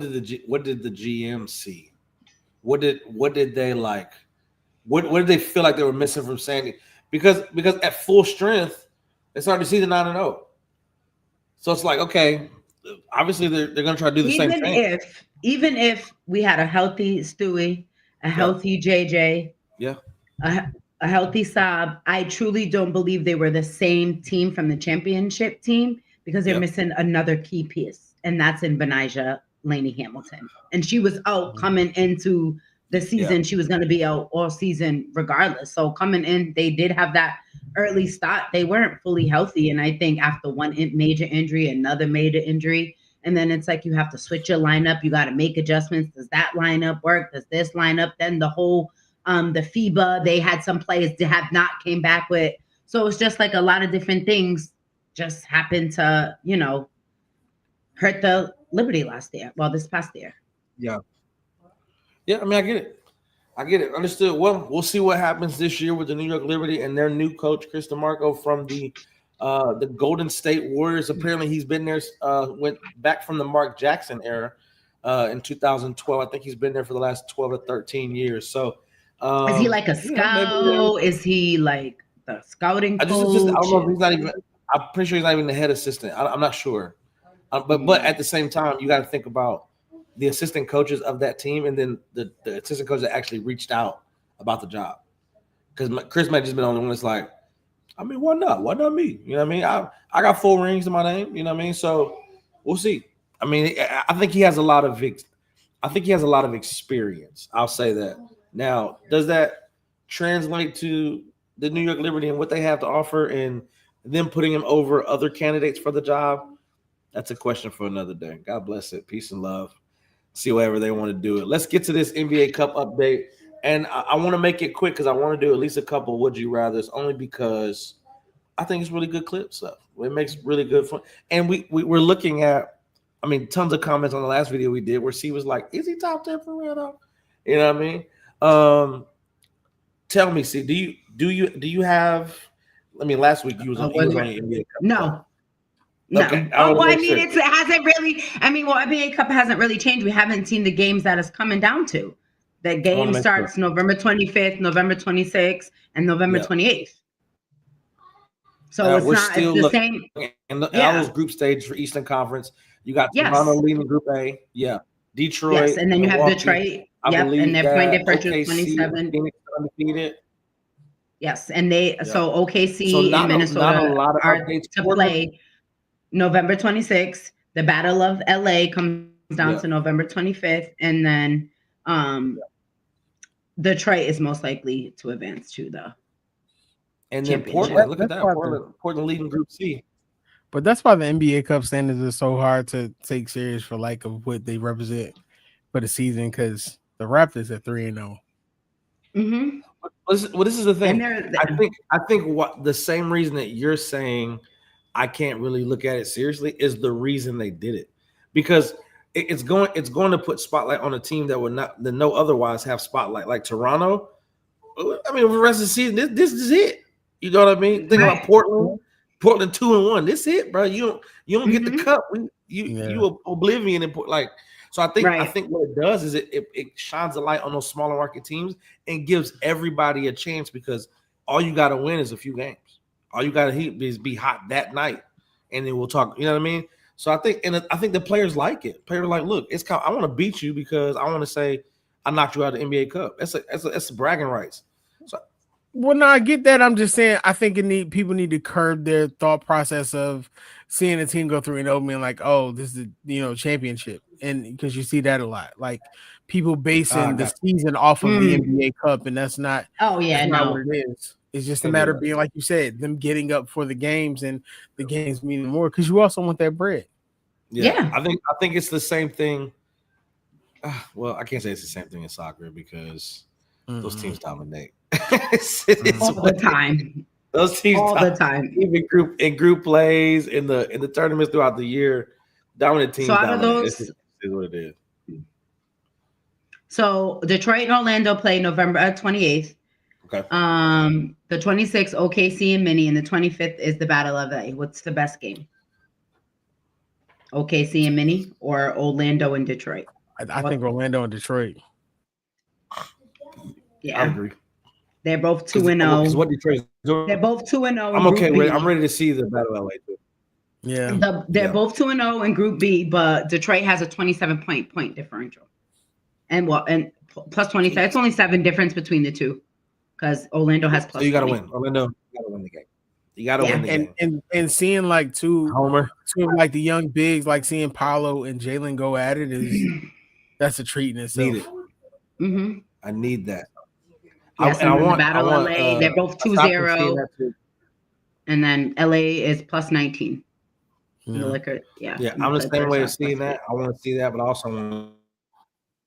did the GM see? What did they like? What did they feel like they were missing from Sandy? Because at full strength, they started to see the 9-0. So it's like, okay, obviously they're going to try to do the same thing. Even if we had a healthy Stewie, a healthy JJ, a healthy Saab, I truly don't believe they were the same team from the championship team because they're missing another key piece, and that's in Benijah Laney Hamilton. And she was out coming into the season. Yeah. She was going to be out all season regardless. So coming in, they did have that early start. They weren't fully healthy. And I think after one major injury, another major injury, and then it's like you have to switch your lineup. You got to make adjustments. Does that lineup work? Does this lineup? Then the whole, the FIBA, they had some players that have not came back with. So it's just like a lot of different things just happened to, hurt the Liberty last year. Well, this past year. Yeah. Yeah, I mean, I get it. Understood. Well, we'll see what happens this year with the New York Liberty and their new coach, Chris DeMarco from the Golden State Warriors. Apparently, he's been there, went back from the Mark Jackson era in 2012. I think he's been there for the last 12 or 13 years. So, is he like a scout? Is he like the scouting coach? I don't know if he's not even. I'm pretty sure he's not even the head assistant. I'm not sure. But at the same time, you got to think about the assistant coaches of that team, and then the assistant coach that actually reached out about the job. Because Chris might just been the only one that's like, I mean, why not? Why not me? You know what I mean? I got 4 rings to my name. You know what I mean? So we'll see. I mean, I think he has a lot of experience. I'll say that. Now, does that translate to the New York Liberty and what they have to offer, and them putting him over other candidates for the job? That's a question for another day. God bless it. Peace and love. See whatever they want to do it. Let's get to this NBA Cup update. And I want to make it quick because I want to do at least a couple would you rathers, only because I think it's really good clip stuff. It makes really good fun. And we're looking at, I mean, tons of comments on the last video we did where she was like, is he top 10 for real though? You know what I mean? Tell me, see, do you have, I mean, last week you was on the NBA Cup. No. No. Okay. Well, I mean, it hasn't really. I mean, NBA Cup hasn't really changed. We haven't seen the games that it's coming down to. The game starts November 25th, November 26th, and November 28th. So it's the same. And all those group stages for Eastern Conference, you got Toronto leading Group A. Yeah, Detroit. Yes, and then you have Detroit. And their point differential is 27. Undefeated. Yes, and so OKC and Minnesota are to play. November 26th, the Battle of LA comes down to November 25th, and then Detroit is most likely to advance to the and then Portland. Look at that, Portland leading Group C. But that's why the NBA Cup standards are so hard to take serious for like of what they represent for the season, because the Raptors are 3-0. Mm-hmm. Well, this is the thing. I think what the same reason that you're saying I can't really look at it seriously is the reason they did it, because it's going to put spotlight on a team that would not no otherwise have spotlight, like Toronto. I mean, for the rest of the season, this is it. You know what I mean? Think about Portland 2-1. This is it, bro. You don't get the cup. You oblivion and like. So I think what it does is it shines a light on those smaller market teams and gives everybody a chance, because all you got to win is a few games. All you got to is be hot that night, and then we'll talk. You know what I mean? So I think the players like it. Players are like, look, I want to beat you because I want to say I knocked you out of the NBA Cup. That's bragging rights. Well, no, I get that. I'm just saying I think people need to curb their thought process of seeing a team go through and being like, oh, this is championship. And because you see that a lot. Like people basing the Got season off of the Mm. NBA Cup, and that's not Oh yeah, what no. it is. It's just a Can't do matter that. of being, like you said, them getting up for the games and the games meaning more because you also want that bread. Yeah. I think it's the same thing. Well, I can't say it's the same thing in soccer because those teams dominate. It's All the time. Those teams All the time. even group plays in the tournaments throughout the year. Dominant teams So out of dominate. those, It's what it is. so Detroit and Orlando play November 28th. Okay. The 26th, OKC and Mini, and the 25th is the Battle of LA. What's the best game? OKC and Mini or Orlando and Detroit? I think Orlando and Detroit. Yeah, I agree. They're both 2-0. What Detroit's doing, They're both 2-0. I'm okay with it. I'm ready to see the Battle of LA too. Yeah. They're both 2-0 in Group B, but Detroit has a 27 point differential, and plus 27. It's only 7 difference between the two, because Orlando has plus. So you got to 20. win. Orlando, you got to win the game. You got to win the game. And seeing like two Homer. of like the young bigs, like seeing Paolo and Jalen go at it that's a treat in itself. Need it. Mm-hmm. I need that. Yes, I want the Battle of LA. They're both 2-0, and then LA is plus 19. Yeah. I'm the same way of seeing that. I want to see that, but I also want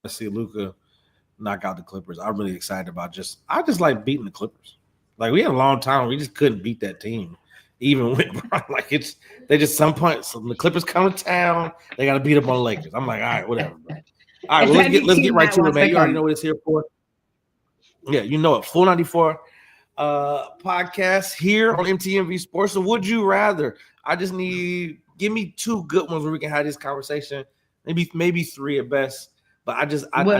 to see Luka knock out the Clippers. I'm really excited about I just like beating the Clippers. Like we had a long time, we just couldn't beat that team, even with like they just some point. So the Clippers come to town, they got to beat up on the Lakers. I'm like, all right, whatever, bro. All right, well, let's get right to it, man. You already know what it's here for. Yeah, you know it. Full 94 podcast here on MTMV Sports. So would you rather? I just give me 2 good ones where we can have this conversation. Maybe 3 at best. But I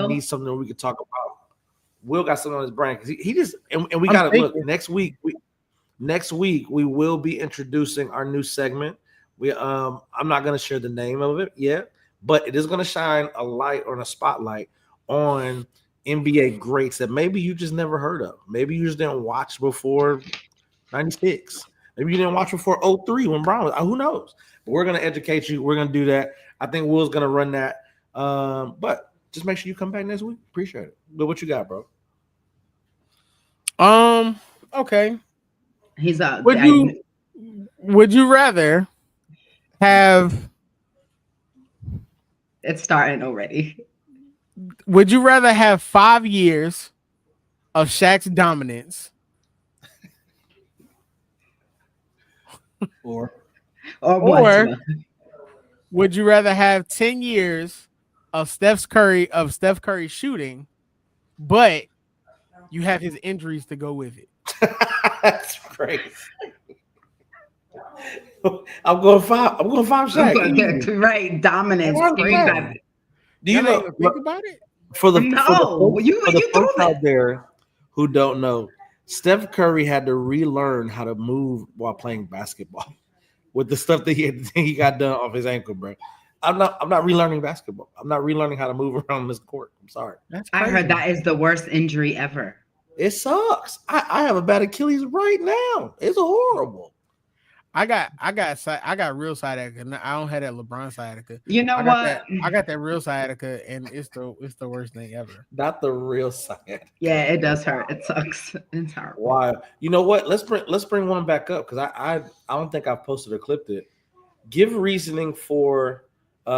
need something that we can talk about. Will got something on his brain because he just and we got to look next week. Next week we will be introducing our new segment. I'm not going to share the name of it yet, but it is going to shine a light or a spotlight on NBA greats that maybe you just never heard of. Maybe you just didn't watch before 96. Maybe you didn't watch before 03 when Brown was. Who knows? But we're going to educate you. We're going to do that. I think Will's going to run that. But just make sure you come back next week. Appreciate it. But what you got, bro? Okay. He's Would you rather have? It's starting already. Would you rather have 5 years of Shaq's dominance, or would you rather have 10 years of Steph Curry shooting, but you have his injuries to go with it? That's great. I'm going 5. I'm going 5 Shaq. Right, dominance. Do you know? Think about it. For the folks out out there who don't know, Steph Curry had to relearn how to move while playing basketball with the stuff that he got done off his ankle, bro. I'm not relearning basketball. I'm not relearning how to move around this court. I'm sorry. I heard that is the worst injury ever. It sucks. I have a bad Achilles right now. It's horrible. I got real sciatica. I don't have that LeBron sciatica. You know what? I got that real sciatica, and it's the worst thing ever. Not the real sciatica. Yeah, it does hurt. It sucks. It's horrible. Wow. You know what? Let's bring one back up because I don't think I've posted or clipped it. Give reasoning for we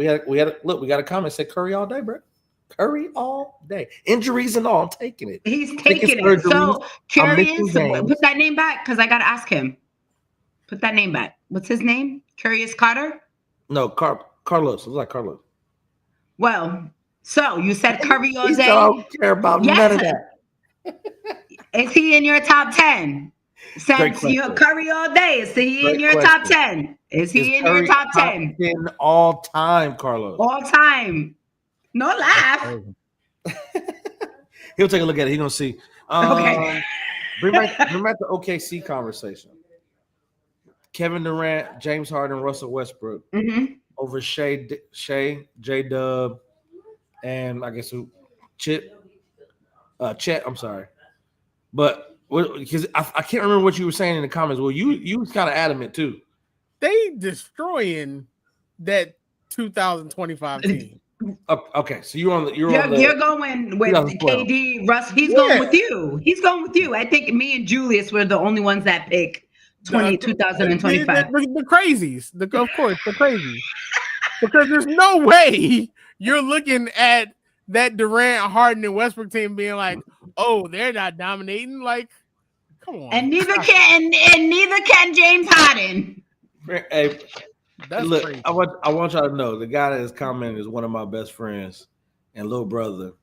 got a comment say Curry all day, bro. Curry all day. Injuries and all. I'm taking it. He's taking it. So curious. Put that name back because I gotta ask him. Put that name back. What's his name? Curious Carter? No, Carlos. It was like Carlos. Well, so you said Curry all day. I don't care about none of that. Is he in your top 10? Since you Curry all day, is he in your top 10? Is he in your top 10? All time, Carlos. All time. No laugh. He'll take a look at it. He's gonna see. Okay. Bring back the OKC conversation. Kevin Durant, James Harden, Russell Westbrook over Shea, J-Dub, and I guess Chet. I'm sorry. But because I can't remember what you were saying in the comments. Well, you was kind of adamant too. They destroying that 2025 team. Okay, so you're going with 2012. KD, Russ. He's going with you. He's going with you. I think me and Julius were the only ones that picked 2025. The crazies, of course, the crazies. Because there's no way you're looking at that Durant, Harden, and Westbrook team being like, oh, they're not dominating. Like, come on. And neither can James Harden. Hey, that's look, crazy. I want y'all to know the guy that is commenting is one of my best friends and little brother,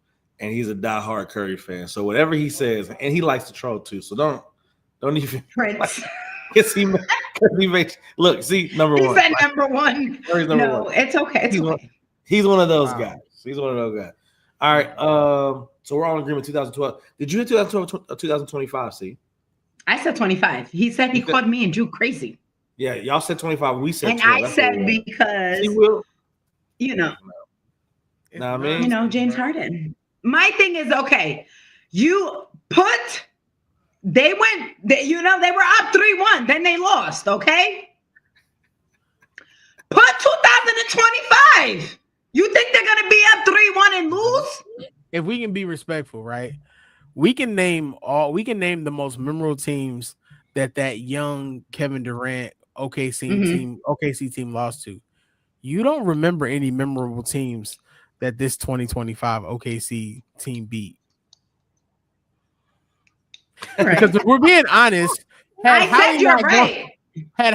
and he's a diehard Curry fan. So whatever he says, and he likes to troll too. So don't even Prince. Because he makes look. See, number one. He said number one. Curry's number one. It's okay. He's one of those guys. He's one of those guys. All right. So we're all in agreement. 2012. Did you hit 2012, 2025? See, I said 25. He said he called me and Drew crazy. Yeah, y'all said 25. We said and 12. I said because he will. I mean, James Harden. My thing is okay. They were up 3-1. Then they lost. Okay. Put 2025. You think they're gonna be up 3-1 and lose? If we can be respectful, right? We can name the most memorable teams that young Kevin Durant OKC team lost to. You don't remember any memorable teams that this 2025 OKC team beat. Right. Because if we're being honest, had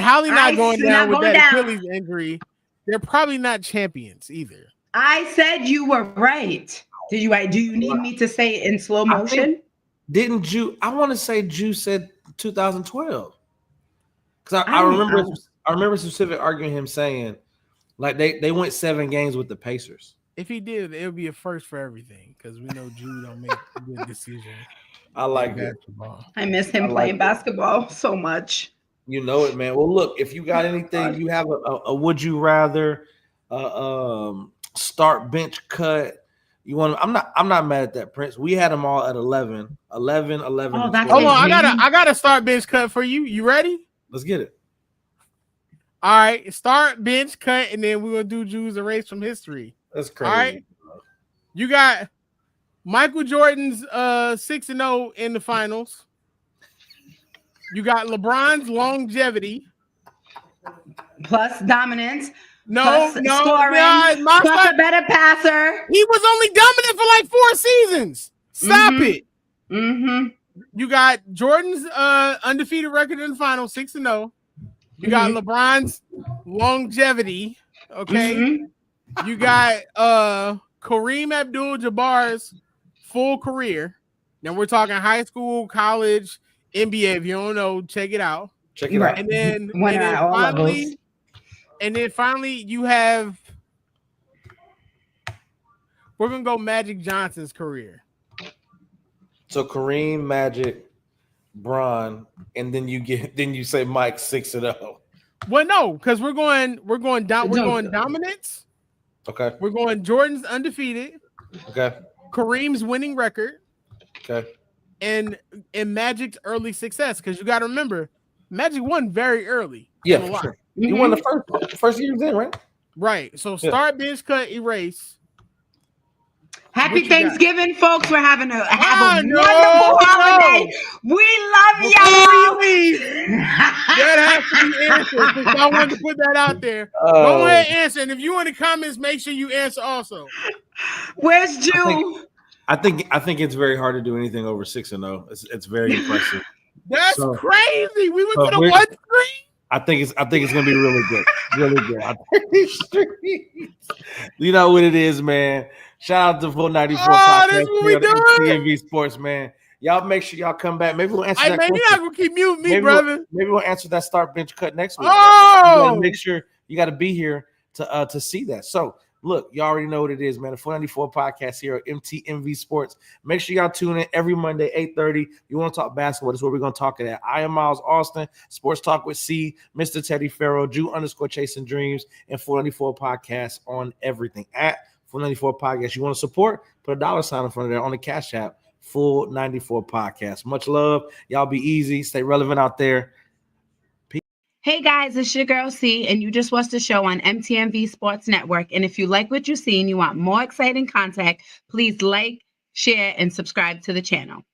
Holly not going down with that Achilles injury, they're probably not champions either. I said you were right. Do you need me to say it in slow motion? Didn't you? I want to say Ju said 2012. Because I remember specific arguing him saying like they went 7 games with the Pacers. If he did, it would be a first for everything because we know Ju don't make a good decision. I like basketball. I miss him playing basketball so much. You know it, man. Well, look, if you got anything, you have a would you rather start bench cut. You want? I'm not mad at that, Prince. We had them all at 11. Oh, that's hold on, I gotta start bench cut for you. You ready? Let's get it. All right, start bench cut, and then we're gonna do Ju's erase from history. That's crazy. All right, you got Michael Jordan's 6-0 in the finals. You got LeBron's longevity plus dominance. Scoring, plus a better passer. He was only dominant for like 4 seasons. Stop it. Mm-hmm. You got Jordan's undefeated record in the final, 6-0. You got LeBron's longevity. Okay. Mm-hmm. You got Kareem Abdul-Jabbar's full career. Now we're talking high school, college, NBA. If you don't know, check it out. Check it out. And then finally, you have. We're gonna go Magic Johnson's career. So Kareem, Magic, Bron, and then you say Mike 6-0. Well, no, because we're going dominance. Okay. We're going Jordan's undefeated. Okay. Kareem's winning record. Okay. And Magic's early success, because you got to remember, Magic won very early. Yeah, for sure. You won the first year in, right? Right. So start, bench, cut, erase. Happy Thanksgiving, folks. We're having a wonderful holiday. We love y'all. That has to be answered. I wanted to put that out there. Go ahead and answer. And if you in the comments, make sure you answer also. Where's Ju? I think it's very hard to do anything over 6-0. It's very impressive. That's crazy. We went to the 1-3. I think it's gonna be really good. Really good. You know what it is, man. Shout out to Full 94 podcast. That's what we doing. TNV Sports, man. Y'all make sure y'all come back. Maybe we'll answer that question. You're not gonna keep muting me, brother. Maybe we'll answer that start bench cut next week. Oh, make sure you got to be here to see that. So look, you already know what it is, man. The 494 podcast here at MTMV Sports. Make sure y'all tune in every Monday, 8:30. You want to talk basketball? That's where we're going to talk it at. I am Miles Austin, Sports Talk with C, Mr. Teddy Farrell, Ju_Chasing Dreams, and 494 podcast on everything at 494 podcast. You want to support? Put a $ sign in front of there on the Cash App. Full 94 Podcast. Much love. Y'all be easy. Stay relevant out there. Hey guys, it's your girl C, and you just watched the show on MTMV Sports Network. And if you like what you see and you want more exciting content, please like, share, and subscribe to the channel.